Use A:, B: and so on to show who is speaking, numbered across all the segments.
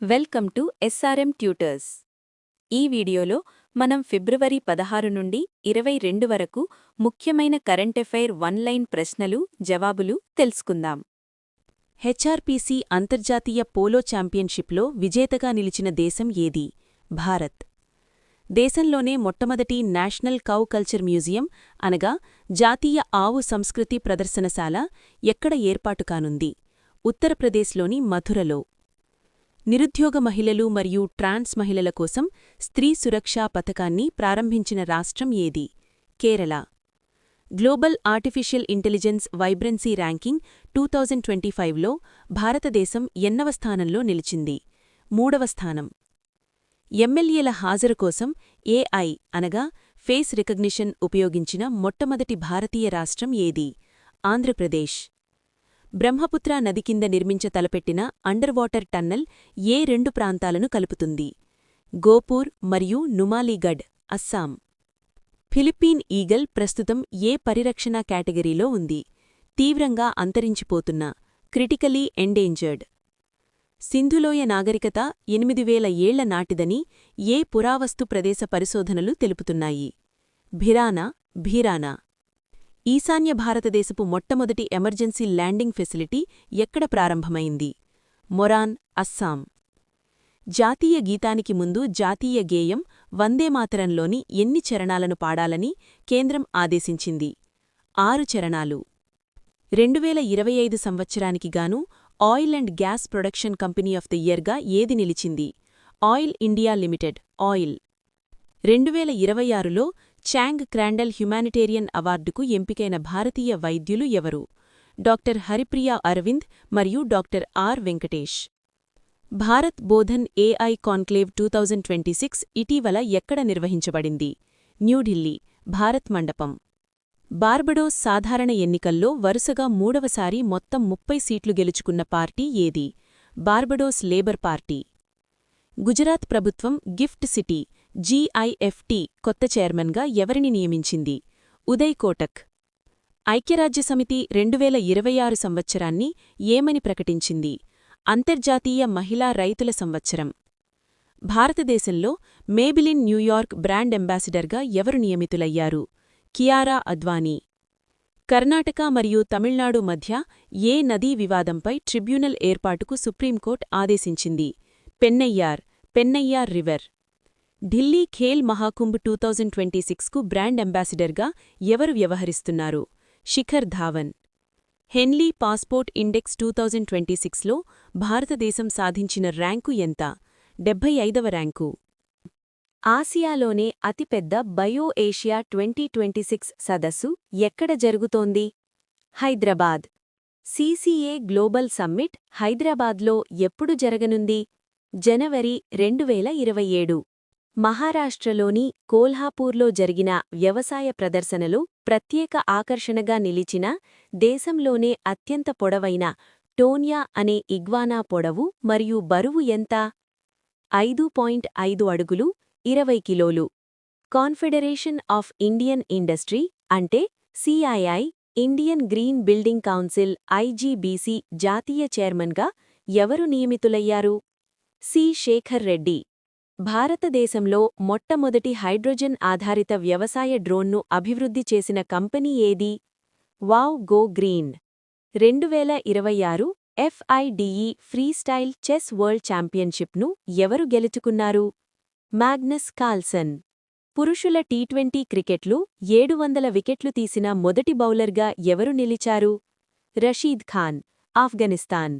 A: Welcome to SRM tutors. ఈ వీడియోలో మనం ఫిబ్రవరి 16 నుండి 22 వరకు ముఖ్యమైన కరెంట్ అఫైర్ వన్-లైన్ ప్రశ్నలు జవాబులు తెలుసుకుందాం. హెచ్ఆర్పీసీ అంతర్జాతీయ పోలో ఛాంపియన్షిప్లో విజేతగా నిలిచిన దేశం ఏది? భారత్. దేశంలోనే మొట్టమొదటి నేషనల్ కౌ కల్చర్ మ్యూజియం అనగా జాతీయ ఆవు సంస్కృతి ప్రదర్శనశాల ఎక్కడ ఏర్పాటు కానుంది? ఉత్తరప్రదేశ్లోని మథురలో. నిరుద్యోగ మహిళలు మరియు ట్రాన్స్ మహిళల కోసం స్త్రీ సురక్షా పథకాన్ని ప్రారంభించిన రాష్ట్రం ఏది? Kerala. Global artificial intelligence vibrancy ranking 2025లో భారతదేశం ఎన్నవ స్థానంలో నిలిచింది? 3వ స్థానం. ఎమ్మెల్యేల హాజరు కోసం ఏఐ అనగా ఫేస్ రికగ్నిషన్ ఉపయోగించిన మొట్టమొదటి భారతీయ రాష్ట్రం ఏది? ఆంధ్రప్రదేశ్. బ్రహ్మపుత్ర నది కింద నిర్మించ తలపెట్టిన అండర్వాటర్ టన్నల్ ఏ రెండు ప్రాంతాలను కలుపుతుంది? గోపూర్ మరియు నుమాలీగఢ్, అస్సాం. ఫిలిప్పీన్ ఈగల్ ప్రస్తుతం ఏ పరిరక్షణ కేటగిరీలో ఉంది? తీవ్రంగా అంతరించిపోతున్న, క్రిటికలీ ఎండేంజర్డ్. సింధులోయ నాగరికత 8000 ఏళ్ల నాటిదని ఏ పురావస్తు ప్రదేశ పరిశోధనలు తెలుపుతున్నాయి? భిరానా, భీరానా. ఈశాన్య భారతదేశపు మొట్టమొదటి ఎమర్జెన్సీ ల్యాండింగ్ ఫెసిలిటీ ఎక్కడ ప్రారంభమైంది? మొరాన్, అస్సాం. జాతీయ గీతానికి ముందు జాతీయ గేయం వందేమాతరంలోని ఎన్ని చరణాలను పాడాలని కేంద్రం ఆదేశించింది? 6 చరణాలు. 2025 సంవత్సరానికి గాను oil and gas production company of the ఇయర్గా ఏది నిలిచింది? Oil India Limited, oil. 2026లో చాంగ్ క్రాండల్ హ్యుమానిటేరియన్ అవార్డుకు ఎంపికైన భారతీయ వైద్యులు ఎవరు? డాక్టర్ హరిప్రియా అరవింద్ మరియు doctor R Venkatesh. Bharat Bodhan AI conclave 2026 ఇటీవల ఎక్కడ నిర్వహించబడింది? న్యూఢిల్లీ, భారత్ మండపం. బార్బడోస్ సాధారణ ఎన్నికల్లో వరుసగా 3వసారి మొత్తం 30 సీట్లు గెలుచుకున్న పార్టీ ఏది? Barbados labour party. గుజరాత్ ప్రభుత్వం గిఫ్ట్ సిటీ GIFT కొత్త చైర్మన్గా ఎవరిని నియమించింది? ఉదయ్ కోటక్. ఐక్యరాజ్యసమితి 2026 సంవత్సరాన్ని ఏమని ప్రకటించింది? అంతర్జాతీయ మహిళా రైతుల సంవత్సరం. భారతదేశంలో మేబిలిన్ న్యూయార్క్ బ్రాండ్ అంబాసిడర్గా ఎవరు నియమితులయ్యారు? కియారా అద్వానీ. కర్ణాటక మరియు తమిళనాడు మధ్య ఏ నదీ వివాదంపై ట్రిబ్యునల్ ఏర్పాటుకు సుప్రీంకోర్టు ఆదేశించింది? పెన్నయ్యార్ రివర్. ఢిల్లీ ఖేల్ మహాకుంభ్ 2026కు బ్రాండ్ అంబాసిడర్గా ఎవరు వ్యవహరిస్తున్నారు? Shikhar Dhawan. Henley passport index 2026లో భారతదేశం సాధించిన ర్యాంకు ఎంత? 75వ ర్యాంకు. ఆసియాలోనే అతిపెద్ద బయో ఏషియా 2026 సదస్సు ఎక్కడ జరుగుతోంది? హైదరాబాద్. CCA గ్లోబల్ సమ్మిట్ హైదరాబాద్లో ఎప్పుడు జరగనుంది? జనవరి 2027. మహారాష్ట్రలోని కోల్హాపూర్లో జరిగిన వ్యవసాయ ప్రదర్శనలో ప్రత్యేక ఆకర్షణగా నిలిచిన దేశంలోనే అత్యంత పొడవైన టోన్యా అనే ఇగ్వానా పొడవు మరియు బరువు ఎంత? 5.5 అడుగులు, 20 కిలోలు. కాన్ఫెడరేషన్ ఆఫ్ ఇండియన్ ఇండస్ట్రీ అంటే CII, Indian green building council IGBC జాతీయ చైర్మన్గా ఎవరు నియమితులయ్యారు? సి. శేఖర్ రెడ్డి. భారతదేశంలో మొట్టమొదటి హైడ్రోజన్ ఆధారిత వ్యవసాయ డ్రోన్ను అభివృద్ధి చేసిన కంపెనీ ఏది? Wow go green. 2026 FIDE freestyle chess world ఛాంపియన్షిప్ను ఎవరు గెలుచుకున్నారు? Magnus Carlsen. పురుషుల T20 క్రికెట్లో 700 వికెట్లు తీసిన మొదటి బౌలర్గా ఎవరు నిలిచారు? రషీద్ ఖాన్, ఆఫ్ఘనిస్తాన్.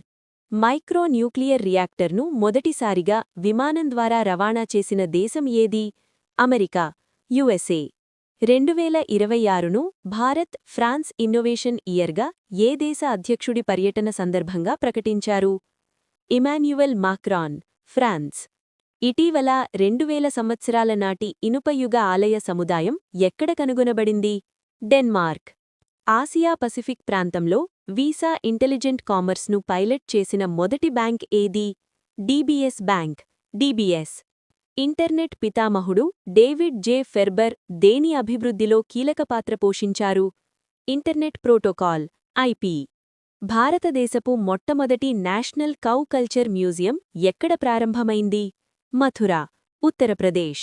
A: మైక్రో న్యూక్లియర్ రియాక్టర్ను మొదటిసారిగా విమానం ద్వారా రవాణా చేసిన దేశం ఏది? America, USA. 2026ను భారత్ ఫ్రాన్స్ ఇన్నోవేషన్ ఇయర్గా ఏ దేశ అధ్యక్షుడి పర్యటన సందర్భంగా ప్రకటించారు? Emmanuel Macron, France. ఇటీవల 2000 సంవత్సరాల నాటి ఇనుపయుగ ఆలయ సముదాయం ఎక్కడ కనుగొనబడింది? డెన్మార్క్. ఆసియా పసిఫిక్ ప్రాంతంలో వీసా ఇంటెలిజెంట్ కామర్స్ను పైలట్ చేసిన మొదటి బ్యాంక్ ఏది? DBS bank, DBS. ఇంటర్నెట్ పితామహుడు డేవిడ్ జె ఫెర్బర్ దేని అభివృద్ధిలో కీలక పాత్ర పోషించారు? Internet protocol, IP. భారతదేశపు మొట్టమొదటి నేషనల్ కౌ కల్చర్ మ్యూజియం ఎక్కడ ప్రారంభమైంది? మథుర, ఉత్తరప్రదేశ్.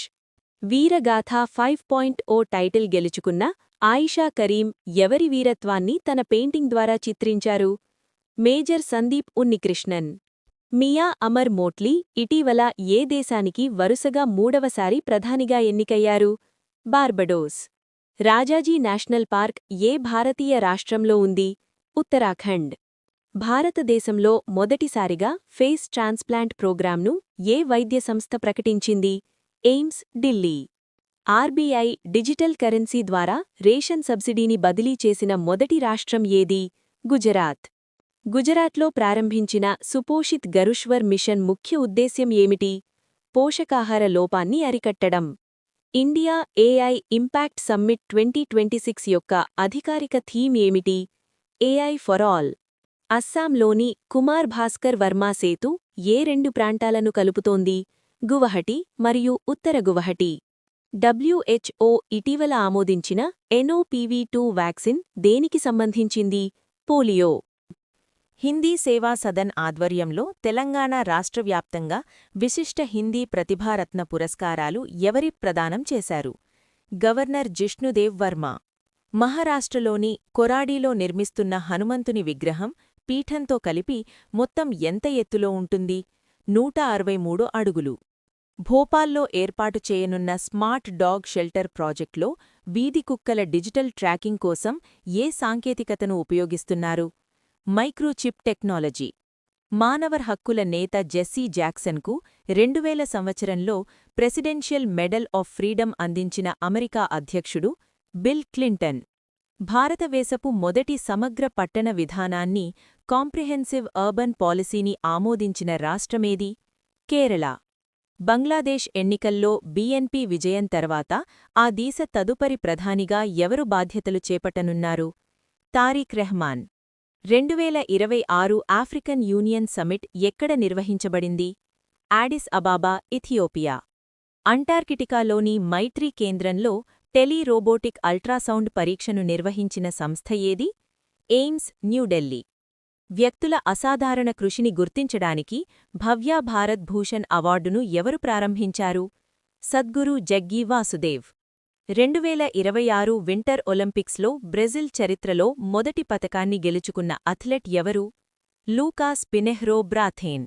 A: వీరగాథ 5.0 టైటిల్ గెలుచుకున్న ఆయిషా కరీం ఎవరి వీరత్వాన్ని తన పెయింటింగ్ ద్వారా చిత్రించారు? మేజర్ సందీప్ ఉన్నికృష్ణన్. మియా అమర్ మోట్లీ ఇటీవల ఏ దేశానికి వరుసగా మూడవసారి ప్రధానిగా ఎన్నికయ్యారు? బార్బడోస్. రాజాజీ నేషనల్ పార్క్ ఏ భారతీయ రాష్ట్రంలో ఉంది? ఉత్తరాఖండ్. భారతదేశంలో మొదటిసారిగా ఫేస్ ట్రాన్స్ప్లాంట్ ప్రోగ్రామ్ను ఏ వైద్య సంస్థ ప్రకటించింది? AIIMS, Delhi. RBI digital currency ద్వారా రేషన్ సబ్సిడీని బదిలీ చేసిన మొదటి రాష్ట్రం ఏది? గుజరాత్. గుజరాత్లో ప్రారంభించిన సుపోషిత్ గరుష్వర్ మిషన్ ముఖ్య ఉద్దేశ్యం ఏమిటి? పోషకాహార లోపాన్ని అరికట్టడం. ఇండియా ఏఐ ఇంపాక్ట్ సమ్మిట్ 2026 యొక్క అధికారిక థీమ్ ఏమిటి? AI for all. అస్సాంలోని కుమార్ భాస్కర్ వర్మా సేతు ఏ రెండు ప్రాంతాలను కలుపుతోంది? గువహటి మరియు ఉత్తర గువహటి. WHO ఇటీవల ఆమోదించిన NOPV2 వ్యాక్సిన్ దేనికి సంబంధించింది? పోలియో.
B: హిందీ సేవా సదన్ ఆధ్వర్యంలో తెలంగాణ రాష్ట్రవ్యాప్తంగా విశిష్ట హిందీ ప్రతిభారత్న పురస్కారాలు ఎవరి ప్రదానం చేశారు? గవర్నర్ జిష్ణుదేవ్ వర్మ. మహారాష్ట్రలోని కొరాడీలో నిర్మిస్తున్న హనుమంతుని విగ్రహం పీఠంతో కలిపి మొత్తం ఎంత ఎత్తులో ఉంటుంది? 163 అడుగులు. భోపాల్లో ఏర్పాటు చేయనున్న స్మార్ట్ డాగ్ షెల్టర్ ప్రాజెక్ట్లో వీధి కుక్కల డిజిటల్ ట్రాకింగ్ కోసం ఏ సాంకేతికతను ఉపయోగిస్తున్నారు? Microchip technology. మానవర్ హక్కుల నేత జెస్సీ జాక్సన్కు 2000 సంవత్సరంలో ప్రెసిడెన్షియల్ మెడల్ ఆఫ్ ఫ్రీడమ్ అందించిన అమెరికా అధ్యక్షుడు బిల్ క్లింటన్. భారతదేశపు మొదటి సమగ్ర పట్టణ విధానాన్ని కాంప్రిహెన్సివ్ అర్బన్ పాలసీని ఆమోదించిన రాష్ట్రమేది? కేరళ. బంగ్లాదేశ్ ఎన్నికల్లో బీఎన్పీ విజయం తర్వాత ఆ దేశ తదుపరి ప్రధానిగా ఎవరు బాధ్యతలు చేపట్టనున్నారు? Tarique Rahman. 2026 African Union summit ఎక్కడ నిర్వహించబడింది? ఆడిస్ అబాబా, ఇథియోపియా. అంటార్కిటికాలోని మైత్రీ కేంద్రంలో టెలిరోబోటిక్ అల్ట్రాసౌండ్ పరీక్షను నిర్వహించిన సంస్థ ఏది? ఎయిమ్స్, న్యూఢిల్లీ. వ్యక్తుల అసాధారణ కృషిని గుర్తించడానికి భవ్య భారత్ భూషణ్ అవార్డును ఎవరు ప్రారంభించారు? సద్గురు జగ్గీ వాసుదేవ్. 2026 వింటర్ ఒలింపిక్స్లో బ్రెజిల్ చరిత్రలో మొదటి పతకాన్ని గెలుచుకున్న అథ్లెట్ ఎవరు? Lucas Pinheiro Braathen.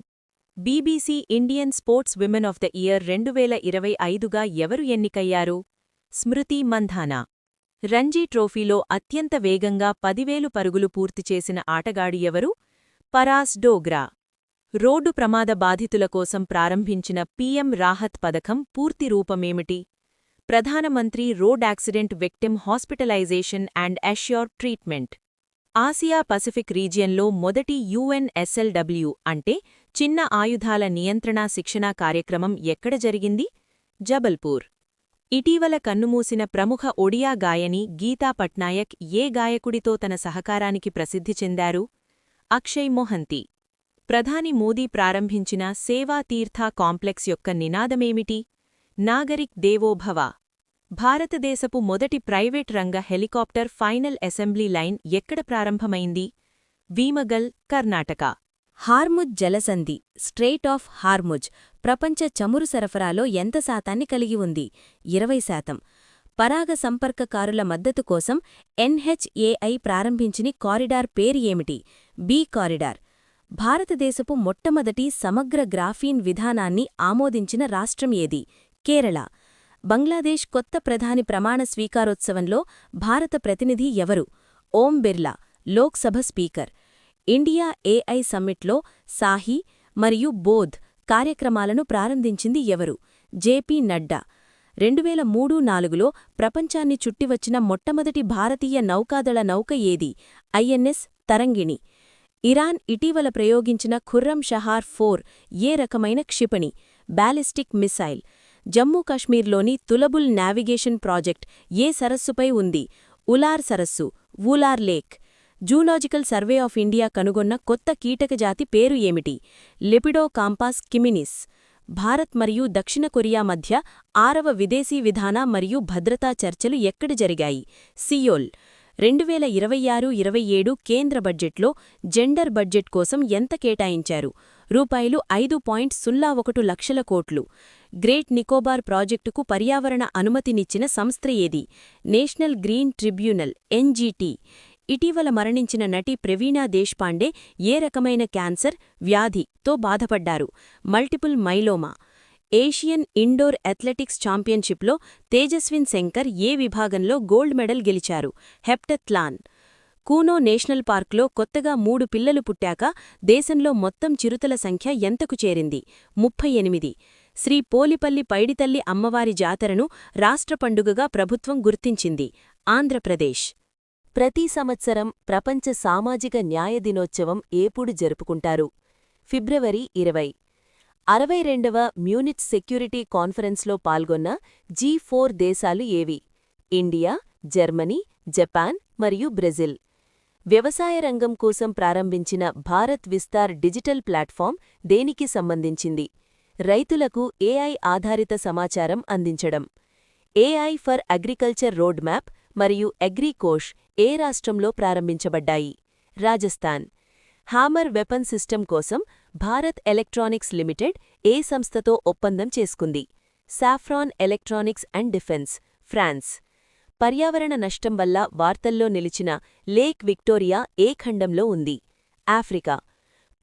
B: BBC Indian sports women of the year 2025గా ఎవరు ఎన్నికయ్యారు? స్మృతి మంధానా. రంజీ ట్రోఫీలో అత్యంత వేగంగా 10,000 పరుగులు పూర్తి చేసిన ఆటగాడు ఎవరు? పరాస్ డోగ్రా. రోడ్డు ప్రమాద బాధితుల కోసం ప్రారంభించిన పీఎం రాహత్ పథకం పూర్తి రూపమేమిటి? Pradhan Mantri road accident victim hospitalisation and assure treatment. Asia Pacific రీజియన్లో మొదటి UNSLW అంటే చిన్న ఆయుధాల నియంత్రణ శిక్షణా కార్యక్రమం ఎక్కడ జరిగింది? జబల్పూర్. ఇటీవల కన్నుమూసిన ప్రముఖ ఒడియా గాయని గీతా పట్నాయక్ ఏ గాయకుడితో తన సహకారానికి ప్రసిద్ధి చెందారు? అక్షయ్ మొహంతి. ప్రధాని మోదీ ప్రారంభించిన సేవా తీర్థ కాంప్లెక్స్ యొక్క నినాదమేమిటి? నాగరిక్ దేవో భవ. భారతదేశపు మొదటి ప్రైవేట్ రంగ హెలికాప్టర్ ఫైనల్ అసెంబ్లీ లైన్ ఎక్కడ ప్రారంభమైంది? వీమగల్, కర్ణాటక.
A: హార్ముజ్ జలసంధి, స్ట్రెయిట్ ఆఫ్ హార్ముజ్, ప్రపంచ చమురు సరఫరాలో ఎంత శాతాన్ని కలిగి ఉంది? 20%. పరాగ సంపర్కకారుల మద్దతు కోసం NHAI ప్రారంభించిన కారిడార్ పేరు ఏమిటి? B corridor. భారతదేశపు మొట్టమొదటి సమగ్ర గ్రాఫీన్ విధానాన్ని ఆమోదించిన రాష్ట్రం ఏది? కేరళ. బంగ్లాదేశ్ కొత్త ప్రధాని ప్రమాణ స్వీకారోత్సవంలో భారత ప్రతినిధి ఎవరు? Om Birla, Lok Sabha speaker. India AI సమ్మిట్లో సాహి మరియు బోధ్ కార్యక్రమాలను ప్రారంభించింది ఎవరు? జేపీ నడ్డా. 2003-4లో ప్రపంచాన్ని చుట్టివచ్చిన మొట్టమొదటి భారతీయ నౌకాదళ నౌక ఏది? ఐఎన్ఎస్ తరంగిణి. ఇరాన్ ఇటీవల ప్రయోగించిన ఖుర్రం షహార్ 4 ఏ రకమైన క్షిపణి? Ballistic missile. జమ్మూ కాశ్మీర్లోని తులబుల్ నావిగేషన్ ప్రాజెక్ట్ ఏ సరస్సుపై ఉంది? ఉలార్ సరస్సు, Wular lake. Zoological survey of India కనుగొన్న కొత్త కీటకజాతి పేరు ఏమిటి? లెపిడోకాంపాస్ కిమినిస్. భారత్ మరియు దక్షిణ కొరియా మధ్య 6వ విదేశీ విధాన మరియు భద్రతా చర్చలు ఎక్కడ జరిగాయి? సియోల్. 2026-27 కేంద్ర బడ్జెట్లో జెండర్ బడ్జెట్ కోసం ఎంత కేటాయించారు? రూపాయలు 5.01 లక్షల కోట్లు. గ్రేట్ నికోబార్ ప్రాజెక్టుకు పర్యావరణ అనుమతినిచ్చిన సంస్థ ఏది? National green tribunal (NGT). ఇటీవల మరణించిన నటి ప్రవీణా దేశ్పాండే ఏ రకమైన క్యాన్సర్, వ్యాధితో బాధపడ్డారు? Multiple myeloma. Asian indoor athletics ఛాంపియన్షిప్లో తేజస్విన్ శంకర్ ఏ విభాగంలో గోల్డ్ మెడల్ గెలిచారు? హెప్టథ్లాన్. కూనో నేషనల్ పార్క్లో కొత్తగా 3 పిల్లలు పుట్టాక దేశంలో మొత్తం చిరుతల సంఖ్య ఎంతకు చేరింది? 38. శ్రీ పోలిపల్లి పైడితల్లి అమ్మవారి జాతరను రాష్ట్ర పండుగగా ప్రభుత్వం గుర్తించింది. ఆంధ్రప్రదేశ్.
B: ప్రతి సంవత్సరం ప్రపంచ సామాజిక న్యాయ దినోత్సవం ఎప్పుడు జరుపుకుంటారు? ఫిబ్రవరి 20. 62వ మ్యూనిచ్ సెక్యూరిటీ కాన్ఫరెన్స్లో పాల్గొన్న G4 దేశాలు ఏవి? ఇండియా, జర్మనీ, జపాన్ మరియు బ్రెజిల్. వ్యవసాయ రంగం కోసం ప్రారంభించిన భారత్ విస్తార్ డిజిటల్ ప్లాట్ఫామ్ దేనికి సంబంధించింది? రైతులకు ఏఐ ఆధారిత సమాచారం అందించడం. AI for agriculture road map మరియు అగ్రికోష్ ఏ రాష్ట్రంలో ప్రారంభించబడ్డాయి? రాజస్థాన్. హామర్ వెపన్ సిస్టమ్ కోసం భారత్ ఎలక్ట్రానిక్స్ లిమిటెడ్ ఏ సంస్థతో ఒప్పందం చేసుకుంది? Safran Electronics and Defence, France. పర్యావరణ నష్టం వల్ల వార్తల్లో నిలిచిన లేక్ విక్టోరియా ఏ ఖండంలో ఉంది? ఆఫ్రికా.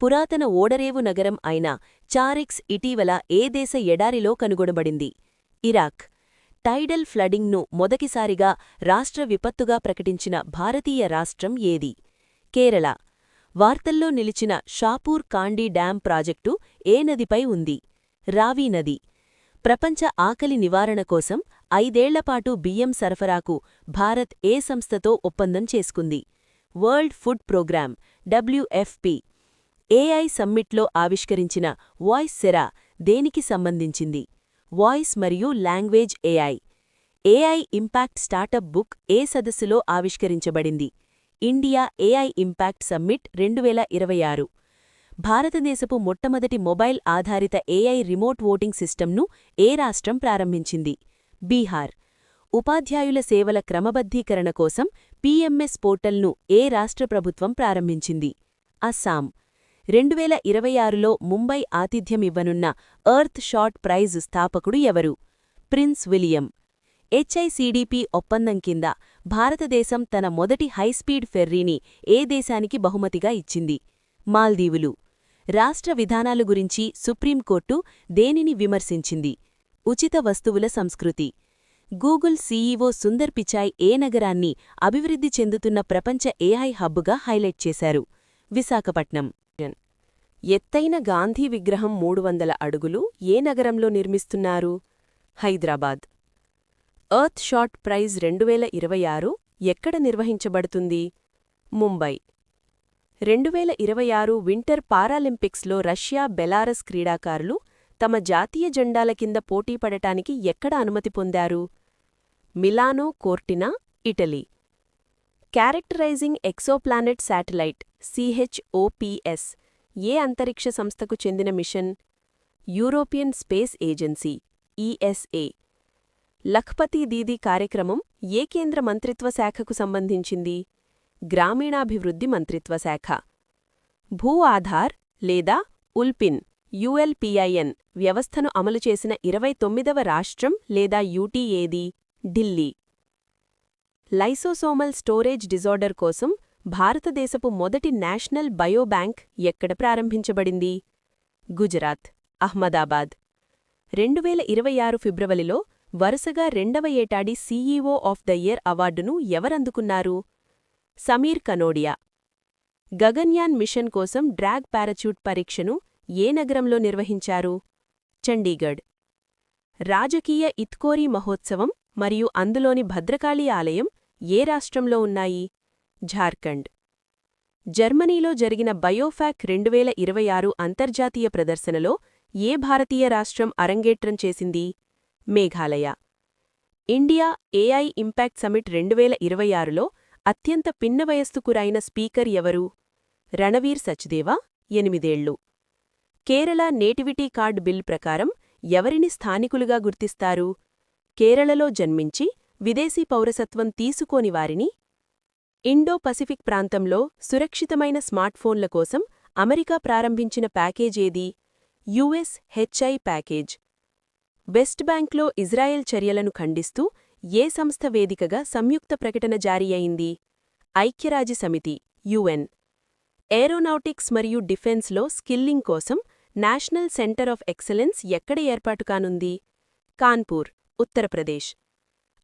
B: పురాతన ఓడరేవు నగరం అయిన చారిక్స్ ఇటీవల ఏ దేశ ఎడారిలో కనుగొనబడింది? ఇరాక్. టైడల్ ఫ్లడింగ్ను మొదటిసారిగా రాష్ట్ర విపత్తుగా ప్రకటించిన భారతీయ రాష్ట్రం ఏది? కేరళ. వార్తల్లో నిలిచిన షాపూర్ కాండీ డ్యాం ప్రాజెక్టు ఏ నదిపై ఉంది? రావి నది. ప్రపంచ ఆకలి నివారణ కోసం 5 ఏళ్లపాటు బియ్యం సరఫరాకు భారత్ ఏ సంస్థతో ఒప్పందం చేసుకుంది? World food programme WFP. AI సమ్మిట్లో ఆవిష్కరించిన వాయిస్ సెరా దేనికి సంబంధించింది? వాయిస్ మరియు language AI. AI impact startup book ఏ సదస్సులో ఆవిష్కరించబడింది? India AI impact summit 2026. భారతదేశపు మొట్టమొదటి మొబైల్ ఆధారిత ఏఐ రిమోట్ ఓటింగ్ సిస్టమ్ను ఏ రాష్ట్రం ప్రారంభించింది? బీహార్. ఉపాధ్యాయుల సేవల క్రమబద్ధీకరణ కోసం పీఎంఎస్ పోర్టల్ను ఏ రాష్ట్ర ప్రభుత్వం ప్రారంభించింది? అస్సాం. 2026లో ముంబై ఆతిథ్యమివ్వనున్న ఎర్త్ షాట్ ప్రైజ్ స్థాపకుడు ఎవరు? Prince William. హెచ్ఐసిడిపి ఒప్పందం కింద భారతదేశం తన మొదటి హైస్పీడ్ ఫెర్రీని ఏ దేశానికి బహుమతిగా ఇచ్చింది? మాల్దీవులు. రాష్ట్ర విధానాలు గురించి సుప్రీంకోర్టు దేనిని విమర్శించింది? ఉచిత వస్తువుల సంస్కృతి. గూగుల్ సీఈఓ సుందర్ పిచాయ్ ఏ నగరాన్ని అభివృద్ధి చెందుతున్న ప్రపంచ ఏఐ హబ్గా హైలైట్ చేశారు? విశాఖపట్నం. ఎత్తైన గాంధీ విగ్రహం 300 అడుగులు ఏ నగరంలో నిర్మిస్తున్నారు? హైదరాబాద్. ఎర్త్ షాట్ ప్రైజ్ 2026 ఎక్కడ నిర్వహించబడుతుంది? ముంబై. 2026 వింటర్ పారాలింపిక్స్లో రష్యా, బెలారస్ క్రీడాకారులు తమ జాతీయ జెండాల కింద పోటీపడటానికి ఎక్కడ అనుమతి పొందారు? Milano Cortina, Italy. Characterising exoplanet satellite CHOPS ఏ అంతరిక్ష సంస్థకు చెందిన mission? European space agency ESA. Lakhpati Didi కార్యక్రమం ఏ కేంద్ర మంత్రిత్వ శాఖకు సంబంధించింది? గ్రామీణాభివృద్ధి మంత్రిత్వ శాఖ. భూ ఆధార్ లేదా ఉల్పిన్ ULPIN వ్యవస్థను అమలు చేసిన 29వ రాష్ట్రం లేదా యూటీ ఏది? ఢిల్లీ. లైసోసోమల్ స్టోరేజ్ డిజార్డర్ కోసం భారతదేశపు మొదటి నేషనల్ బయోబ్యాంక్ ఎక్కడ ప్రారంభించబడింది? గుజరాత్, అహ్మదాబాద్. 2026 ఫిబ్రవరిలో వరుసగా 2వ ఏటాడి సీఈఓ ఆఫ్ ద ఇయర్ అవార్డును ఎవరందుకున్నారు? సమీర్ కనోడియా. గగన్యాన్ మిషన్ కోసం డ్రాగ్ పారాచూట్ పరీక్షను ఏ నగరంలో నిర్వహించారు? చండీగఢ్. రాజకీయ ఇత్కోరీ మహోత్సవం మరియు అందులోని భద్రకాళి ఆలయం ఏ రాష్ట్రంలో ఉన్నాయి? ఝార్ఖండ్. జర్మనీలో జరిగిన బయోఫాక్ 2026 అంతర్జాతీయ ప్రదర్శనలో ఏ భారతీయ రాష్ట్రం అరంగేట్రం చేసింది? Meghalaya. India AI impact summit 2026లో అత్యంత పిన్న వయస్కురైన స్పీకర్ ఎవరు? రణవీర్ సచ్దేవా, 8 ఏళ్లు. కేరళ నేటివిటీ కార్డ్ బిల్ ప్రకారం ఎవరిని స్థానికులుగా గుర్తిస్తారు? కేరళలో జన్మించి విదేశీ పౌరసత్వం తీసుకోని వారిని
A: ఇండో-పసిఫిక్ ప్రాంతంలో సురక్షితమైన స్మార్ట్ఫోన్ల కోసం అమెరికా ప్రారంభించిన ప్యాకేజేది? US HI package. వెస్ట్ బ్యాంక్లో ఇజ్రాయెల్ చర్యలను ఖండిస్తూ ఏ సంస్థ వేదికగా సంయుక్త ప్రకటన జారీ అయింది? ఐక్యరాజ్యసమితి యుఎన్. ఏరోనాటిక్స్ మరియు డిఫెన్స్లో స్కిల్లింగ్ కోసం నేషనల్ సెంటర్ ఆఫ్ ఎక్సలెన్స్ ఎక్కడ ఏర్పాటు కానుంది? కాన్పూర్, ఉత్తరప్రదేశ్.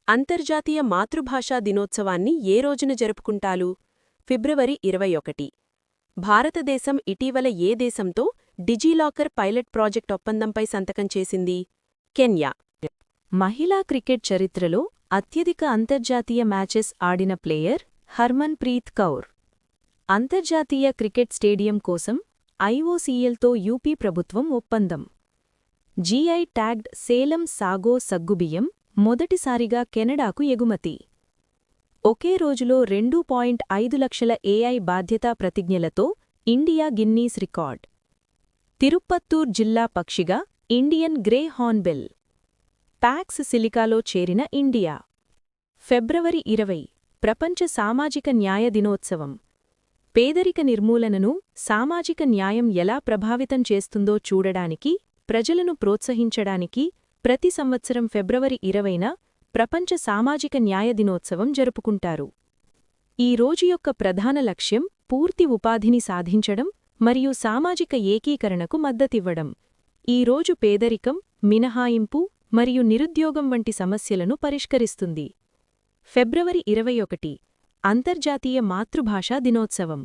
A: అంతర్జాతీయ మాతృభాషా దినోత్సవాన్ని ఏ రోజున జరుపుకుంటారు? ఫిబ్రవరి 21. భారతదేశం ఇటీవల ఏ దేశంతో డిజిలాకర్ పైలట్ ప్రాజెక్ట్ ఒప్పందంపై సంతకం చేసింది? కెన్యా.
B: మహిళా క్రికెట్ చరిత్రలో అత్యధిక అంతర్జాతీయ మ్యాచెస్ ఆడిన ప్లేయర్ హర్మన్ ప్రీత్ కౌర్. అంతర్జాతీయ క్రికెట్ స్టేడియం కోసం ఐఓసీఎల్తో యూపీ ప్రభుత్వం ఒప్పందం. జీఐ ట్యాగ్డ్ సేలం సాగో సగ్గుబియ్యం మొదటిసారిగా కెనడాకు ఎగుమతి. ఒకే రోజులో 2.5 లక్షల ఏఐ బాధ్యతా ప్రతిజ్ఞలతో ఇండియా గిన్నీస్ రికార్డ్. తిరుప్పత్తూర్ జిల్లా పక్షిగా ఇండియన్ గ్రే హార్న్బిల్. పాక్స్ సిలికాలో చేరిన ఇండియా. ఫిబ్రవరి 20 ప్రపంచ సామాజిక న్యాయ దినోత్సవం. పేదరిక నిర్మూలనను, సామాజిక న్యాయం ఎలా ప్రభావితం చేస్తుందో చూడడానికి, ప్రజలను ప్రోత్సహించడానికి ప్రతి సంవత్సరం ఫిబ్రవరి 20న ప్రపంచ సామాజిక న్యాయ దినోత్సవం జరుపుకుంటారు. ఈ రోజు యొక్క ప్రధాన లక్ష్యం పూర్తి ఉపాధిని సాధించడం మరియు సామాజిక ఏకీకరణకు మద్దతివ్వడం. ఈ రోజు పేదరికం, మినహాయింపు మరియు నిరుద్యోగం వంటి సమస్యలను పరిష్కరిస్తుంది. ఫిబ్రవరి 21 అంతర్జాతీయ మాతృభాషా దినోత్సవం.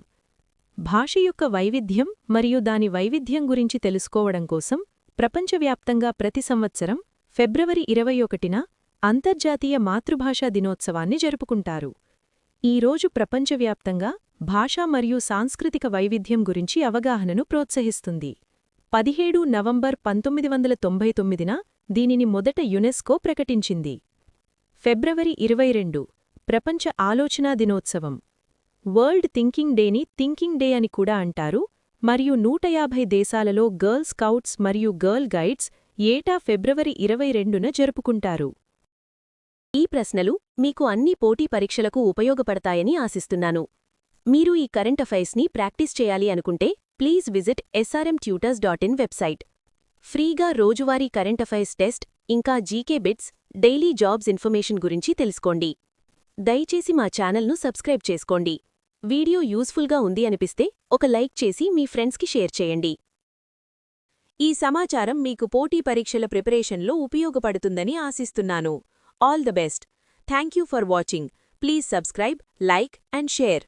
B: భాష యొక్క వైవిధ్యం మరియు దాని వైవిధ్యం గురించి తెలుసుకోవడం కోసం ప్రపంచవ్యాప్తంగా ప్రతి సంవత్సరం ఫిబ్రవరి 21న అంతర్జాతీయ మాతృభాషా దినోత్సవాన్ని జరుపుకుంటారు. ఈ రోజు ప్రపంచవ్యాప్తంగా భాషా మరియు సాంస్కృతిక వైవిధ్యం గురించి అవగాహనను ప్రోత్సహిస్తుంది. 17 నవంబర్ 1999న దీనిని మొదట యునెస్కో ప్రకటించింది. ఫిబ్రవరి 22 ప్రపంచ ఆలోచనా దినోత్సవం. వరల్డ్ థింకింగ్ డేని థింకింగ్ డే అని కూడా అంటారు మరియు 150 దేశాలలో గర్ల్ స్కౌట్స్ మరియు గర్ల్ గైడ్స్ ఏటా ఫిబ్రవరి 22న జరుపుకుంటారు.
A: ఈ ప్రశ్నలు మీకు అన్ని పోటీ పరీక్షలకు ఉపయోగపడతాయని ఆశిస్తున్నాను. మీరు ఈ కరెంట్ అఫైర్స్ని ప్రాక్టీస్ చేయాలి అనుకుంటే ప్లీజ్ విజిట్ srmtutors.in వెబ్సైట్. ఫ్రీగా రోజువారీ కరెంట్ అఫైర్స్ టెస్ట్ ఇంకా GK bits, daily jobs information గురించి తెలుసుకోండి. దయచేసి మా ఛానల్ను సబ్స్క్రైబ్ చేసుకోండి. వీడియో యూస్ఫుల్గా ఉంది అనిపిస్తే ఒక లైక్ చేసి మీ ఫ్రెండ్స్కి షేర్ చేయండి. ఈ సమాచారం మీకు పోటీ పరీక్షల ప్రిపరేషన్లో ఉపయోగపడుతుందని ఆశిస్తున్నాను. All the best. Thank you for watching. Please subscribe, like and share.